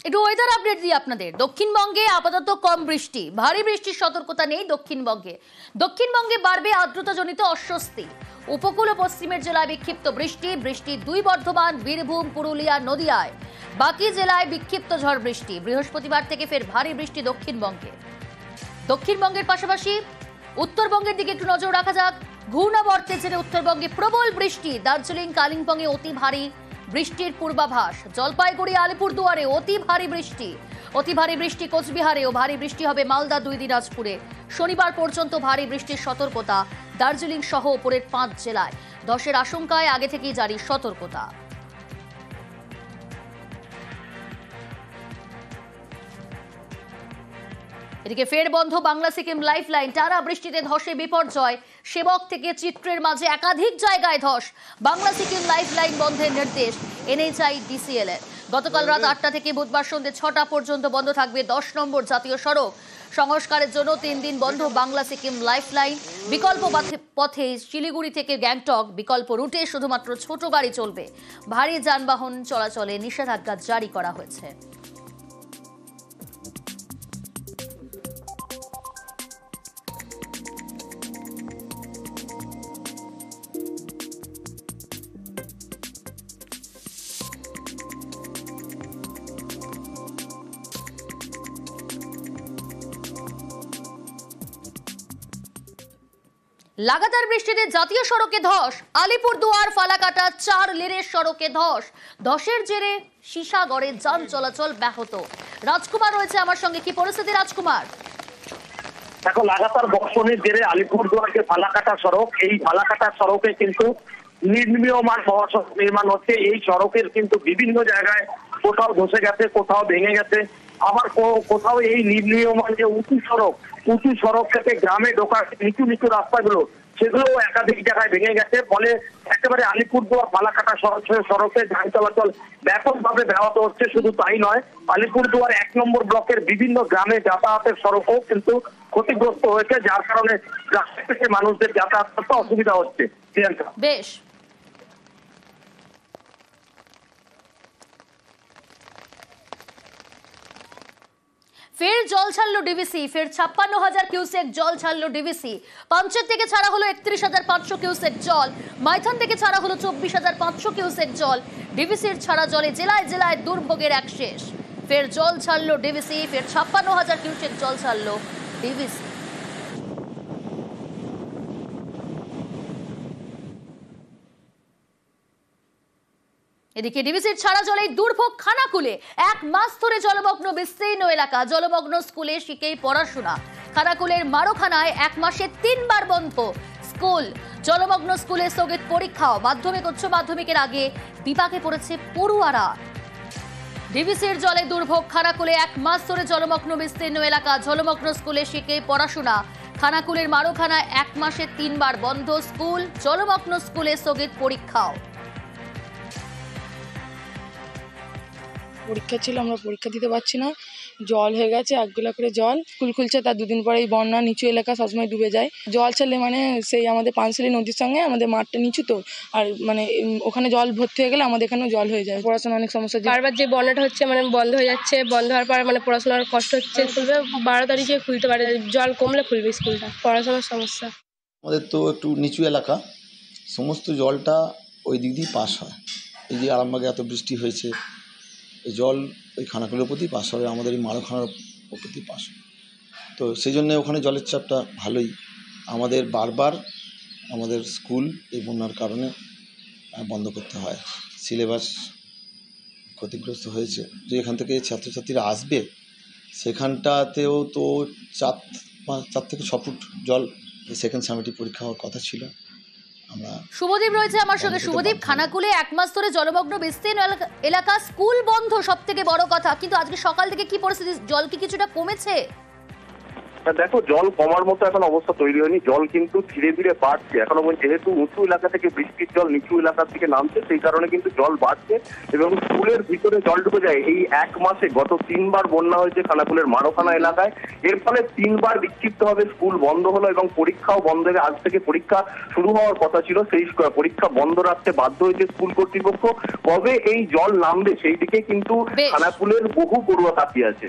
একটু weather update দিই আপনাদের। দক্ষিণবঙ্গে আপাতত কম বৃষ্টি, ভারী বৃষ্টির সতর্কতা নেই দক্ষিণবঙ্গে। দক্ষিণবঙ্গে বাড়বে আর্দ্রতাজনিত অস্বস্তি। উপকূল ও পশ্চিমের জেলায় বিক্ষিপ্ত বৃষ্টি, দুই বর্ধমান, বীরভূম, পুরুলিয়া, নদিয়ায়। বাকি জেলায় বিক্ষিপ্ত ঝড় বৃষ্টি। বৃহস্পতিবার থেকে ফের ভারী বৃষ্টি দক্ষিণবঙ্গের পাশাপাশি উত্তরবঙ্গের দিকে একটু নজর রাখা যাক। ঘূর্ণাবর্তের জেরে উত্তরবঙ্গে প্রবল বৃষ্টি, দার্জিলিং, কালিম্পংয়ে অতি ভারী বৃষ্টির পূর্বাভাস। জলপাইগুড়ি, আলিপুরদুয়ারে অতি ভারী বৃষ্টি কোচবিহারেও ভারী বৃষ্টি হবে। মালদা, 2 দিনাজপুরে শনিবার পর্যন্ত ভারী বৃষ্টির সতর্কতা। দার্জিলিং সহ উপরের 5 জেলায় ধসের আশঙ্কায় আগে থেকেই জারি সতর্কতা। এদিকে ফের বন্ধ বাংলা সিকিম লাইফলাইন। টানা বৃষ্টিতে ধসে বিপর্যয়। সেবক থেকে চিত্রের মাঝে একাধিক জায়গায় ধস। বাংলা সিকিম লাইফলাইন বন্ধের নির্দেশ NHIDCL এর। গতকাল রাত 8টা থেকে বুধবার সন্ধ্যে 6টা পর্যন্ত বন্ধ থাকবে 10 নম্বর জাতীয় সড়ক। সংস্কারের জন্য 3 দিন বন্ধ বাংলা সিকিম লাইফলাইন। বিকল্প পথে শিলিগুড়ি থেকে গ্যাংটক বিকল্প রুটে শুধুমাত্র ছোট গাড়ি চলবে। ভারী যানবাহন চলাচলে নিষেধাজ্ঞা জারি করা হয়েছে। লাগাতার বৃষ্টিতে জাতীয় সড়কে ধস। আলিপুরদুয়ার ফালাকাটা 4 লেনের সড়কে ধসের জেরে সীসাগড়ে যান চলাচল ব্যাহত। রাজকুমার রয়েছে আমার সঙ্গে। কি পরিস্থিতি রাজকুমার? দেখো, লাগাতার বর্ষণের জেরে আলিপুরদুয়ার যে ফালাকাটা সড়ক, এই ফালাকাটা সড়কে কিন্তু নির্মীয়মান মহাসড়ক নির্মাণ হচ্ছে। এই সড়কের কিন্তু বিভিন্ন জায়গায় কোথাও ধসে গেছে, কোথাও ভেঙে গেছে, আবার কোথাও এই নির্মীয়মান যে উঁচু সড়ক থেকে গ্রামে ঢোকার নিচু রাস্তাগুলো, সেগুলো একাধিক জায়গায় ভেঙে গেছে। ফলে একেবারে আলিপুরদুয়ার ফালাকাটা সড়কে যান চলাচল ব্যাপকভাবে ব্যাহত হচ্ছে। শুধু তাই নয়, আলিপুরদুয়ার 1 নম্বর ব্লকের বিভিন্ন গ্রামে যাতায়াতের সড়কও কিন্তু ক্ষতিগ্রস্ত হয়েছে, যার কারণে রাস্তা থেকে মানুষদের যাতায়াত করতে অসুবিধা হচ্ছে। বেশ, ফের জল ছাড়লো ডিভিসি। ফের 56,000 কিউসেক জল ছাড়লো ডিভিসি। পাঞ্চের থেকে ছাড়া হলো 31,500 কিউসেক জল। মাইথন থেকে ছাড়া হলো 24,500 কিউসেক জল। ডিভিসির ছাড়া জলে জেলায় জেলায় দুর্ভোগের এক শেষ। ফের জল ছাড়লো ডিভিসি। ফের 56,000 কিউসেক জল ছাড়লো ডিভিসি। এদিকে ডিভিসির ছাড়া জলে দুর্ভোগ খানাকুলে। 1 মাস ধরে জলমগ্ন বিস্তীর্ণ এলাকা। জলমগ্ন স্কুলে শিখেই পড়াশোনা। খানাকুলের মারোখানায় 1 মাসে 3 বার বন্ধ স্কুল। জলমগ্ন স্কুলে স্থগিত পরীক্ষাও। মাধ্যমিক উচ্চ মাধ্যমিকের আগে বিপাকে পড়েছে পড়ুয়ারা। ডিভিসির জলে দুর্ভোগ খানাকুলে। 1 মাস ধরে জলমগ্ন বিস্তীর্ণ এলাকা। জলমগ্ন স্কুলে শিখেই পড়াশোনা। খানাকুলের মারোখানায় 1 মাসে 3 বার বন্ধ স্কুল। জলমগ্ন স্কুলে স্থগিত পরীক্ষাও। পরীক্ষা ছিল, আমরা পরীক্ষা দিতে পারছি না, জল হয়ে গেছে। 1 গোলা করে জল। স্কুল খুলছে তার 2 দিন পরেই বন্যা। নিচু এলাকা সবসময় ডুবে যায়। জল ছাড়লে মানে সেই আমাদের পানশালী নদীর সঙ্গে আমাদের মাঠটা নিচু তো, আর মানে ওখানে জল ভর্তি হয়ে গেলে আমাদের এখানেও জল হয়ে যায়। পড়াশোনা অনেক সমস্যা। বারবার যে বন্যাটা হচ্ছে মানে বন্ধ হয়ে যাচ্ছে, বন্ধ হওয়ার পর মানে পড়াশোনার কষ্ট হচ্ছে। 12 তারিখে খুলতে পারে, জল কমলে খুলবে স্কুলটা। পড়াশোনার সমস্যা। আমাদের তো একটু নিচু এলাকা, সমস্ত জলটা ওই দিক দিয়ে পাস হয়। এই যে আরামবাগে এত বৃষ্টি হয়েছে, এই জল ওই খানাকুলের প্রতি পাস হবে, আমাদের এই মারোখানার প্রতি পাস হয়। তো সেই জন্য ওখানে জলের চাপটা ভালোই। আমাদের বারবার আমাদের স্কুল এই বন্যার কারণে বন্ধ করতে হয়। সিলেবাস ক্ষতিগ্রস্ত হয়েছে। যে এখান থেকে ছাত্রছাত্রীরা আসবে সেখানটাতেও তো 4 থেকে 6 ফুট জল। সেকেন্ড সামেটিভ পরীক্ষা হওয়ার কথা ছিল। শুভদীপ রয়েছে আমার সঙ্গে। শুভদীপ, খানাকুলে 1 মাস ধরে জলমগ্ন বিস্তীর্ণ এলাকা, স্কুল বন্ধ সব থেকে বড় কথা, কিন্তু আজকে সকাল থেকে কি পরিস্থিতি? জল কি কিছুটা কমেছে? দেখো, জল কমার মতো এখন অবস্থা তৈরি হয়নি, জল কিন্তু ধীরে ধীরে বাড়ছে। এখনো যেহেতু উঁচু এলাকা থেকে বৃষ্টির জল নিচু এলাকার দিকে নামছে, সেই কারণে কিন্তু জল বাড়ছে এবং স্কুলের ভিতরে জল ঢুকে যায়। এই এক মাসে গত 3 বার বন্যা হয়েছে খানাকুলের মারোখানা এলাকায়। এর ফলে 3 বার বিক্ষিপ্তভাবে স্কুল বন্ধ হলো এবং পরীক্ষাও বন্ধ হয়ে, আজ থেকে পরীক্ষা শুরু হওয়ার কথা ছিল, সেই পরীক্ষা বন্ধ রাখতে বাধ্য হয়েছে স্কুল কর্তৃপক্ষ। কবে এই জল নামবে সেই দিকে কিন্তু খানাকুলের বহু পড়ুয়া তাকিয়ে আছে।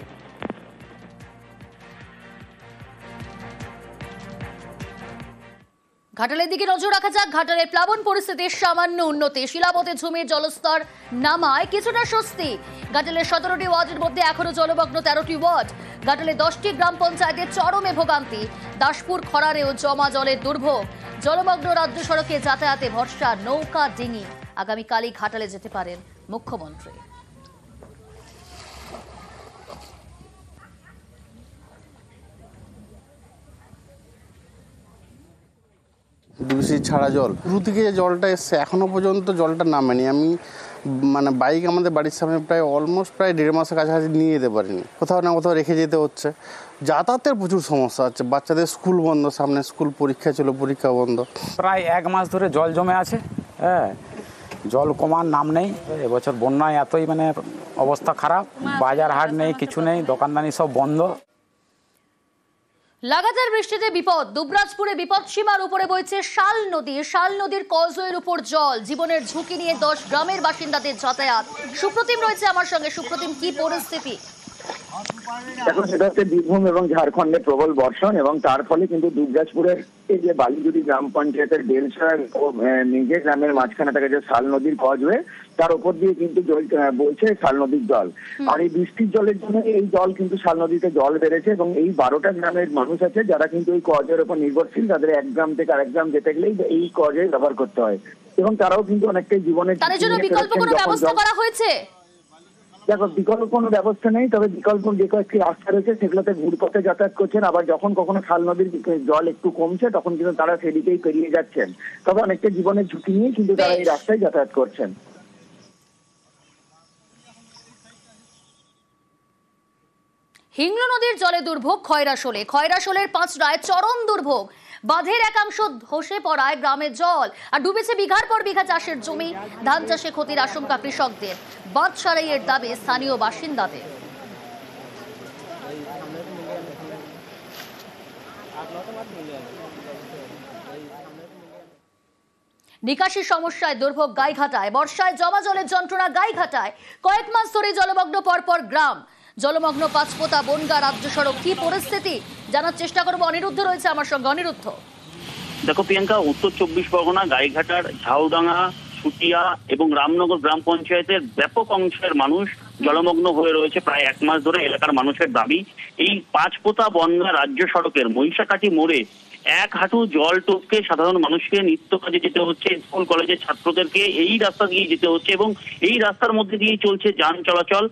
ঘাটালের দিকে নজর রাখা যাক। ঘাটালের প্লাবন পরিস্থিতির সামান্য উন্নতি, শিলাবতী ঝুমির জলস্তর নামায় কিছুটা স্বস্তি। ঘাটালের 17টি ওয়ার্ডের মধ্যে এখনো জলমগ্ন 13টি ওয়ার্ড। ঘাটালে 10টি গ্রাম পঞ্চায়েতের চরমে ভোগান্তি। দাসপুর খরারেও জমা জলের দুর্ভোগ। জলমগ্ন রাজ্য সড়কে যাতায়াতে ভরসা নৌকা ডিঙি। আগামীকালই ঘাটালে যেতে পারেন মুখ্যমন্ত্রী। ডিবিসি ছাড়া জল শুরু থেকে যে জলটা এসছে এখনো পর্যন্ত জলটা নামেনি। আমি মানে বাইক আমাদের বাড়ির সামনে প্রায় অলমোস্ট প্রায় 1.5 মাসের কাছাকাছি নিয়ে যেতে পারিনি, কোথাও না কোথাও রেখে যেতে হচ্ছে। যাতায়াতের প্রচুর সমস্যা হচ্ছে, বাচ্চাদের স্কুল বন্ধ, সামনে স্কুল পরীক্ষা ছিল, পরীক্ষা বন্ধ। প্রায় 1 মাস ধরে জল জমে আছে, হ্যাঁ, জল কমার নাম নেই। এবছর বন্যায় এতই মানে অবস্থা খারাপ, বাজার হাট নেই, কিছু নেই, দোকানদানি সব বন্ধ। লাগাতার বৃষ্টিতে বিপদ। দুবরাজপুরে বিপদ সীমার উপরে বইছে শাল নদী। শাল নদীর কজওয়ের উপর জল, জীবনের ঝুঁকি নিয়ে 10 গ্রামের বাসিন্দাদের যাতায়াত। সুপ্রতিম রয়েছে আমার সঙ্গে। সুপ্রতিম, কি পরিস্থিতি? এখন সেটা হচ্ছে বীরভূম এবং ঝাড়খণ্ডে প্রবল বর্ষণ এবং তার ফলে কিন্তু দুবরাজপুরের এই যে বালিজুড়ি গ্রাম পঞ্চায়েতের বেলসা ও নিজে গ্রামের মাঝখানে থাকে যে শাল নদীর কজওয়ে, তার উপর দিয়ে কিন্তু বলছে শাল নদীর জল। আর এই বৃষ্টির জলের জন্য এই জল কিন্তু শাল নদীতে জল বেড়েছে এবং এই 12টা গ্রামের মানুষ আছে যারা কিন্তু এই কজের উপর নির্ভরশীল। তাদের এক গ্রাম থেকে আরেক গ্রাম যেতে গেলেই এই কজে ব্যবহার করতে হয় এবং তারাও কিন্তু অনেকটাই জীবনের তার জন্য বিকল্প কোনো ব্যবস্থা করা হয়েছে? দেখো, বিকল্প কোনো ব্যবস্থা নেই, তবে বিকল্প যে কয়েকটি রাস্তা রয়েছে সেগুলোতে ঘুরপথে যাতায়াত করছেন। আবার যখন কখনো খাল নদীর জল একটু কমছে তখন কিন্তু তারা সেদিকেই পেরিয়ে যাচ্ছেন। তবে অনেকটা জীবনের ঝুঁকি নিয়ে কিন্তু তারা এই রাস্তায় যাতায়াত করছেন। হিংলো নদীর জলে দুর্ভোগ খয়রাশোলে। খয়রাশোলের পাঁচড়ায় চরম দুর্ভোগ। বাঁধের একাংশ ধসে পড়ায় গ্রামের জল আর ডুবেছে বিঘার পর বিঘা চাষের জমি। ধান চাষে ক্ষতির আশঙ্কা কৃষকদের। বাঁধ সারাইয়ের দাবি স্থানীয় বাসিন্দাদের। নিকাশি সমস্যায় দুর্ভোগ গাইঘাটায়। বর্ষায় জমা জলের যন্ত্রণা গাইঘাটায়। কয়েক মাস ধরে জলমগ্ন পরপর গ্রাম। জলমগ্ন পাঁচপোতা বনগা রাজ্য সড়ক। কি পরিস্থিতি জানার চেষ্টা করবো, অনিরুদ্ধ রয়েছে আমার সঙ্গে। অনিরুদ্ধ, দেখো প্রিয়াঙ্কা, উত্তর 24 পরগনা গাইঘাটার ঝাউডাঙ্গা, সুটিয়া এবং রামনগর গ্রাম পঞ্চায়েতের ব্যাপক অংশের মানুষ জলমগ্ন হয়ে রয়েছে প্রায় 1 মাস ধরে। এলাকার মানুষের দাবি, এই পাঁচপোতা বনগা রাজ্য সড়কের মহিষাকাঠি মোড়ে 1 হাঁটু জল টপকে সাধারণ মানুষকে নিত্য কাজে যেতে হচ্ছে। স্কুল কলেজের ছাত্রদেরকে এই রাস্তা দিয়ে যেতে হচ্ছে এবং এই রাস্তার মধ্যে দিয়ে চলছে যান চলাচল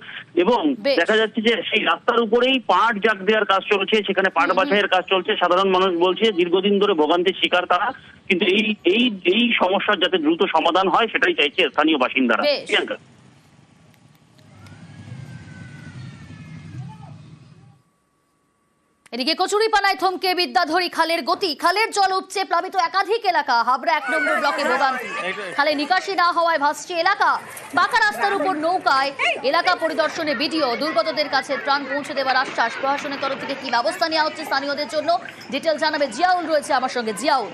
এবং দেখা যাচ্ছে যে সেই রাস্তার উপরেই পাট জাগ দেওয়ার কাজ চলছে, সেখানে পাট বাছাইয়ের কাজ চলছে। সাধারণ মানুষ বলছে দীর্ঘদিন ধরে ভোগান্তির শিকার তারা, কিন্তু এই সমস্যার যাতে দ্রুত সমাধান হয় সেটাই চাইছে স্থানীয় বাসিন্দারা। প্রিয়াঙ্কা, এদিকে কচুরিপানায় থমকে বিদ্যাধরী খালের গতি। খালের জল উপচে প্লাবিত একাধিক এলাকা। হাবড়া 1 নম্বর ব্লকে ভোগান্তি। খালে নিকাশি না হওয়ায় ভাসছে এলাকা। পাকা রাস্তার উপর নৌকায় এলাকা পরিদর্শনে বিডিও। দুর্গতদের কাছে ত্রাণ পৌঁছে দেওয়ার আশ্বাস। প্রশাসনের তরফ থেকে কি ব্যবস্থা নেওয়া হচ্ছে স্থানীয়দের জন্য, ডিটেল জানাবে জিয়াউল রয়েছে আমার সঙ্গে। জিয়াউল,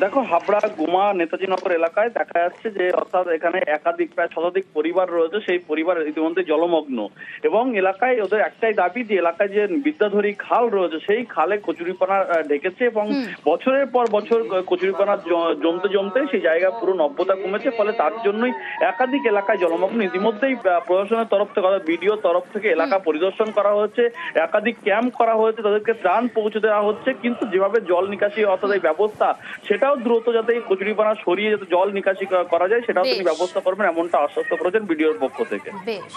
দেখো, হাবড়া গুমা নেতাজিনগর এলাকায় দেখা যাচ্ছে যে অর্থাৎ এখানে একাধিক প্রায় শতাধিক পরিবার রয়েছে। সেই পরিবার ইতিমধ্যে জলমগ্ন এবং এলাকায় ওদের একটাই দাবি যে এলাকায় যে বিদ্যাধরী খাল রয়েছে সেই খালে কচুরিপানা ঢেকেছে এবং বছরের পর বছর কচুরিপানা জমতে জমতে সেই জায়গা পুরো নব্যতা কমেছে। ফলে তার জন্যই একাধিক এলাকায় জলমগ্ন। ইতিমধ্যেই প্রশাসনের তরফ থেকে অর্থাৎ বিডিও তরফ থেকে এলাকা পরিদর্শন করা হচ্ছে, একাধিক ক্যাম্প করা হয়েছে, তাদেরকে ত্রাণ পৌঁছে দেওয়া হচ্ছে। কিন্তু যেভাবে জল নিকাশি অর্থাৎ এই ব্যবস্থা সেটাও দ্রুত যাতে এই কচুরিপানা সরিয়ে যাতে জল নিকাশি করা যায় সেটাও তিনি ব্যবস্থা করবেন, এমনটা আশ্বস্ত করেছেন বিডিওর পক্ষ থেকে। বেশ।